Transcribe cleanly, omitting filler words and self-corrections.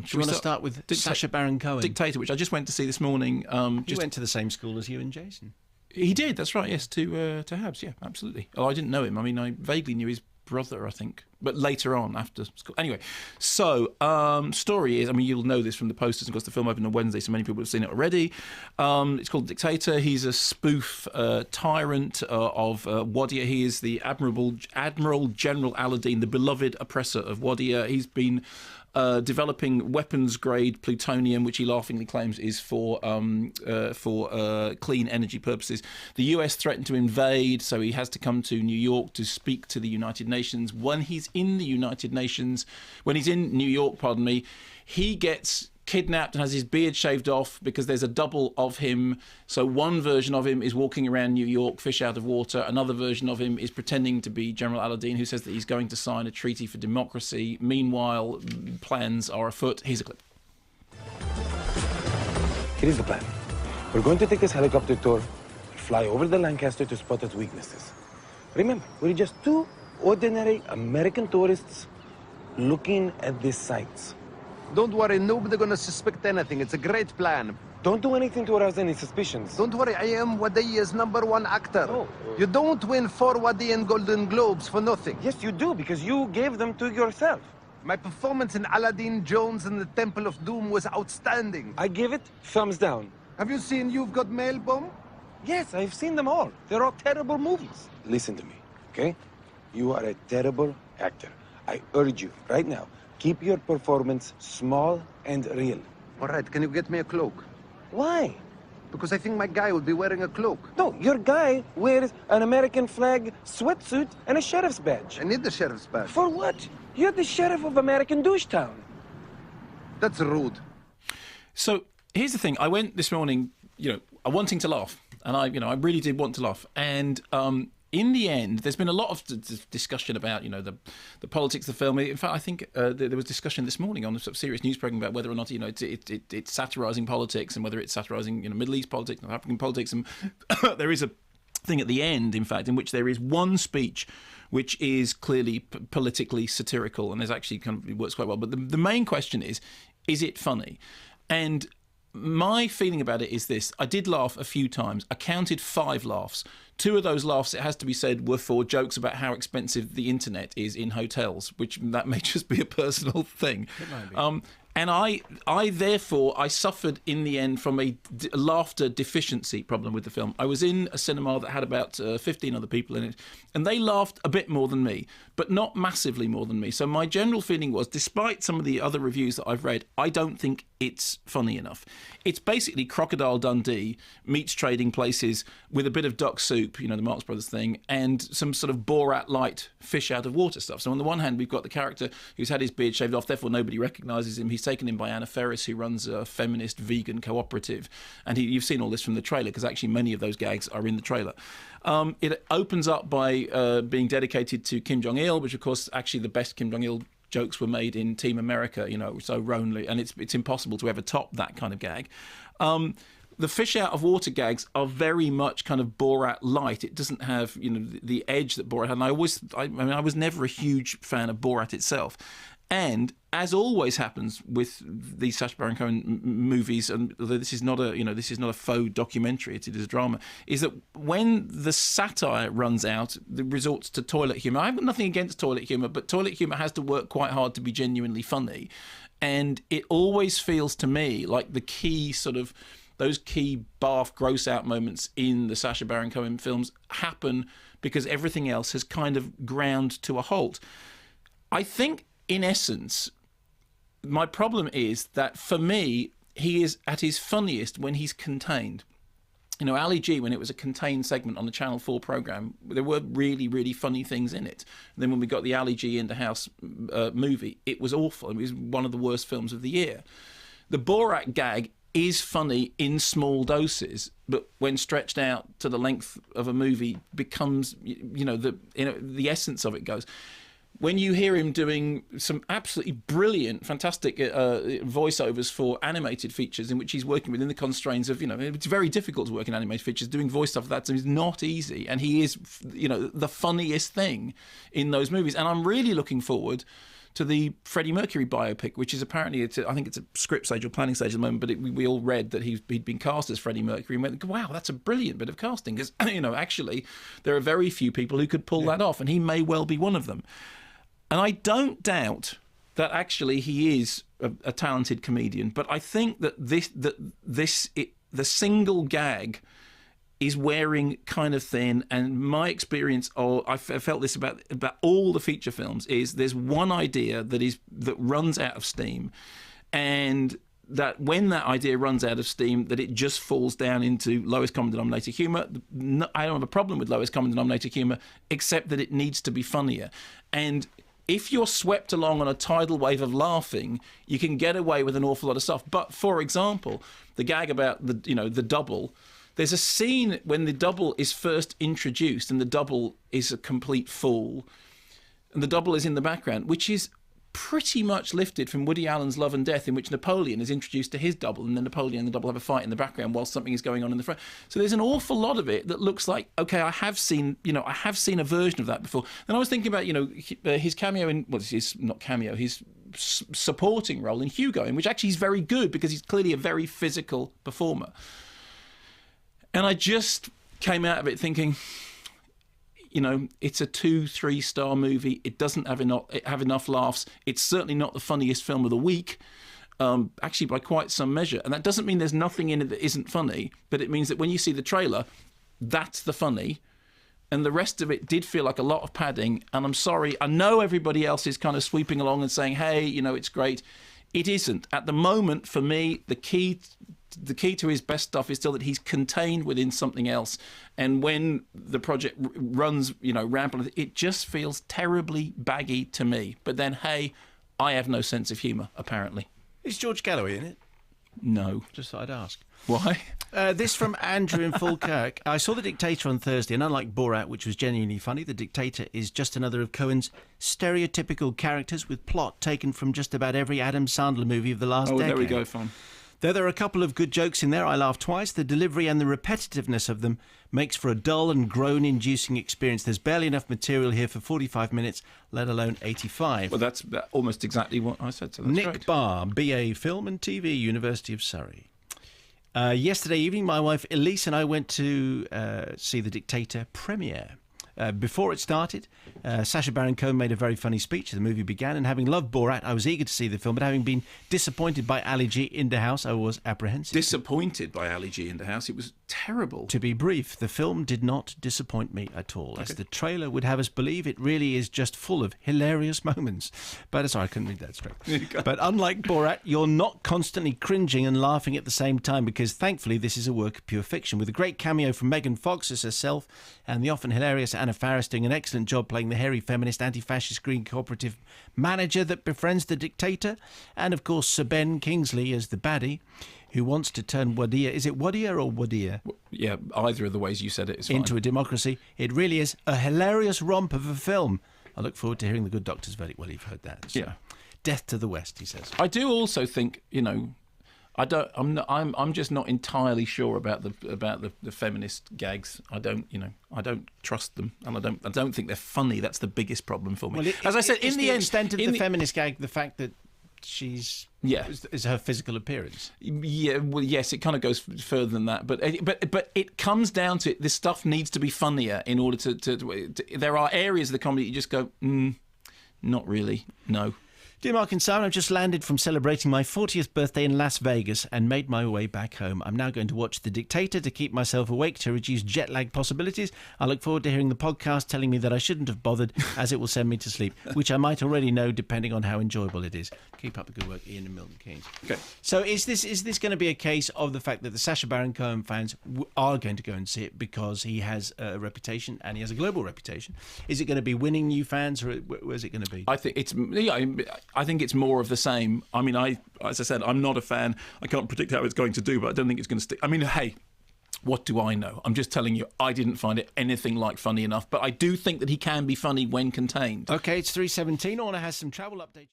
Should we want to start with Sacha Baron Cohen? Dictator, which I just went to see this morning. He went to the same school as you and Jason. He did, that's right, yes, to Habs, yeah, absolutely. Oh, I didn't know him. I mean, I vaguely knew his brother, I think, but later on after school. Anyway, so story is, I mean, you'll know this from the posters, of course the film opened on Wednesday, so many people have seen it already. It's called Dictator. He's a spoof tyrant of Wadia. He is the Admiral General Aladdin, the beloved oppressor of Wadia. He's been developing weapons-grade plutonium, which he laughingly claims is for clean energy purposes. The US threatened to invade, so he has to come to New York to speak to the United Nations. When he's in New York, he gets kidnapped and has his beard shaved off because there's a double of him. So one version of him is walking around New York, fish out of water. Another version of him is pretending to be General Aladdin, who says that he's going to sign a treaty for democracy. Meanwhile, plans are afoot. Here's a clip. Here's the plan. We're going to take this helicopter tour and fly over the Lancaster to spot its weaknesses. Remember, we're just two ordinary American tourists looking at these sights. Don't worry, nobody's gonna suspect anything. It's a great plan. Don't do anything to arouse any suspicions. Don't worry, I am Wadia's #1 actor. Oh. You don't win 4 Wadian Golden Globes for nothing. Yes, you do, because you gave them to yourself. My performance in Aladdin, Jones, and the Temple of Doom was outstanding. I give it thumbs down. Have you seen You've Got Mail, Bomb? Yes, I've seen them all. They're all terrible movies. Listen to me, okay? You are a terrible actor. I urge you, right now, keep your performance small and real. All right, can you get me a cloak? Why? Because I think my guy will be wearing a cloak. No, your guy wears an American flag sweatsuit and a sheriff's badge. I need the sheriff's badge. For what? You're the sheriff of American Douchetown. That's rude. So here's the thing. I went this morning, wanting to laugh. And I really did want to laugh. And in the end, there's been a lot of discussion about, the politics of the film. In fact, I think there was discussion this morning on a sort of serious news program about whether or not, it's satirising politics and whether it's satirising, Middle East politics and African politics. And there is a thing at the end, in fact, in which there is one speech which is clearly politically satirical and is actually it works quite well. But the main question is it funny? And my feeling about it is this. I did laugh a few times. I counted 5 laughs. 2 of those laughs, it has to be said, were for jokes about how expensive the internet is in hotels, which that may just be a personal thing. It might be. And I suffered in the end from a laughter deficiency problem with the film. I was in a cinema that had about 15 other people in it, and they laughed a bit more than me, but not massively more than me. So my general feeling was, despite some of the other reviews that I've read, I don't think it's funny enough. It's basically Crocodile Dundee meets Trading Places with a bit of duck soup, the Marx Brothers thing, and some sort of Borat-light fish out of water stuff. So on the one hand, we've got the character who's had his beard shaved off, therefore nobody recognises him. He's taken in by Anna Ferris, who runs a feminist vegan cooperative. And you've seen all this from the trailer, because actually many of those gags are in the trailer. It opens up by being dedicated to Kim Jong-il, which, of course, actually the best Kim Jong-il jokes were made in Team America, so Ronely, and it's impossible to ever top that kind of gag. The fish out of water gags are very much kind of Borat light. It doesn't have, the edge that Borat had. And I was never a huge fan of Borat itself. And as always happens with these Sacha Baron Cohen movies, and although this is not a faux documentary, it is a drama, is that when the satire runs out, it resorts to toilet humour. I've got nothing against toilet humour, but toilet humour has to work quite hard to be genuinely funny. And it always feels to me like the key those key barf gross out moments in the Sacha Baron Cohen films happen because everything else has kind of ground to a halt. I think, in essence, my problem is that for me, he is at his funniest when he's contained. Ali G, when it was a contained segment on the Channel 4 programme, there were really, really funny things in it. And then when we got the Ali G in the house movie, it was awful. It was one of the worst films of the year. The Borat gag is funny in small doses, but when stretched out to the length of a movie becomes, the essence of it goes. When you hear him doing some absolutely brilliant, fantastic voiceovers for animated features in which he's working within the constraints of, it's very difficult to work in animated features. Doing voice stuff that is not easy. And he is, the funniest thing in those movies. And I'm really looking forward to the Freddie Mercury biopic, which is apparently, I think it's a script stage or planning stage at the moment, but we all read that he'd been cast as Freddie Mercury and went, wow, that's a brilliant bit of casting. Because, actually, there are very few people who could pull that off, and he may well be one of them. And I don't doubt that actually he is a talented comedian, but I think that the single gag is wearing kind of thin, and my experience, I felt this about all the feature films, is there's one idea that runs out of steam, and that when that idea runs out of steam, that it just falls down into lowest common denominator humour. I don't have a problem with lowest common denominator humour, except that it needs to be funnier. And if you're swept along on a tidal wave of laughing, you can get away with an awful lot of stuff. But, for example, the gag about the double, there's a scene when the double is first introduced and the double is a complete fool, and the double is in the background, which is pretty much lifted from Woody Allen's Love and Death, in which Napoleon is introduced to his double, and then Napoleon and the double have a fight in the background while something is going on in the front. So there's an awful lot of it that looks like, okay, I have seen a version of that before. And I was thinking about, his cameo in, his supporting role in Hugo, in which actually he's very good because he's clearly a very physical performer. And I just came out of it thinking, it's a 2-3 star movie. It doesn't have enough laughs. It's certainly not the funniest film of the week, actually by quite some measure. And that doesn't mean there's nothing in it that isn't funny, but it means that when you see the trailer, that's the funny. And the rest of it did feel like a lot of padding. And I'm sorry, I know everybody else is kind of sweeping along and saying, hey, it's great. It isn't. At the moment, for me, the key to his best stuff is still that he's contained within something else. And when the project runs, rampant, it just feels terribly baggy to me. But then, hey, I have no sense of humour, apparently. Is George Galloway in it? No. Just thought I'd ask. Why? This from Andrew in Falkirk. I saw The Dictator on Thursday, and unlike Borat, which was genuinely funny, The Dictator is just another of Cohen's stereotypical characters with plot taken from just about every Adam Sandler movie of the last decade. Oh, there we go, fine. Though there are a couple of good jokes in there, I laughed twice. The delivery and the repetitiveness of them makes for a dull and groan-inducing experience. There's barely enough material here for 45 minutes, let alone 85. Well, that's almost exactly what I said. So that's Nick great. Barr, BA Film and TV, University of Surrey. Yesterday evening, my wife Elise and I went to see The Dictator premiere. Before it started, Sacha Baron Cohen made a very funny speech as the movie began, and having loved Borat, I was eager to see the film, but having been disappointed by Ali G in the house, I was apprehensive. Disappointed by Ali G in the house? It was terrible. To be brief, the film did not disappoint me at all, as the trailer would have us believe it really is just full of hilarious moments. But sorry, I couldn't read that straight. But unlike Borat, you're not constantly cringing and laughing at the same time, because thankfully this is a work of pure fiction, with a great cameo from Megan Fox as herself, and the often hilarious Anna Faris doing an excellent job playing the hairy feminist anti-fascist Green cooperative manager that befriends the dictator, and of course Sir Ben Kingsley as the baddie who wants to turn Wadia, is it Wadia or Wadia? Yeah, either of the ways you said it is fine. Into a democracy. It really is a hilarious romp of a film. I look forward to hearing the good doctor's verdict. Well, you've heard that. So. Yeah. Death to the West, he says. I do also think, I'm just not entirely sure about the feminist gags. I don't trust them, and I don't think they're funny. That's the biggest problem for me. Well, as I said, in the extent of the feminist gag, the fact that she's is her physical appearance. Yeah, well, yes, it kind of goes further than that, but it comes down to it. This stuff needs to be funnier in order to there are areas of the comedy you just go, not really, no. Dear Mark and Simon, I've just landed from celebrating my 40th birthday in Las Vegas and made my way back home. I'm now going to watch The Dictator to keep myself awake to reduce jet lag possibilities. I look forward to hearing the podcast telling me that I shouldn't have bothered, as it will send me to sleep, which I might already know depending on how enjoyable it is. Keep up the good work, Ian and Milton Keynes. Okay. So is this going to be a case of the fact that the Sacha Baron Cohen fans are going to go and see it because he has a reputation and he has a global reputation? Is it going to be winning new fans, or where's it going to be? I think it's more of the same. I mean, as I said, I'm not a fan. I can't predict how it's going to do, but I don't think it's going to stick. I mean, hey, what do I know? I'm just telling you, I didn't find it anything like funny enough, but I do think that he can be funny when contained. Okay, it's 3:17. Orna has some travel updates.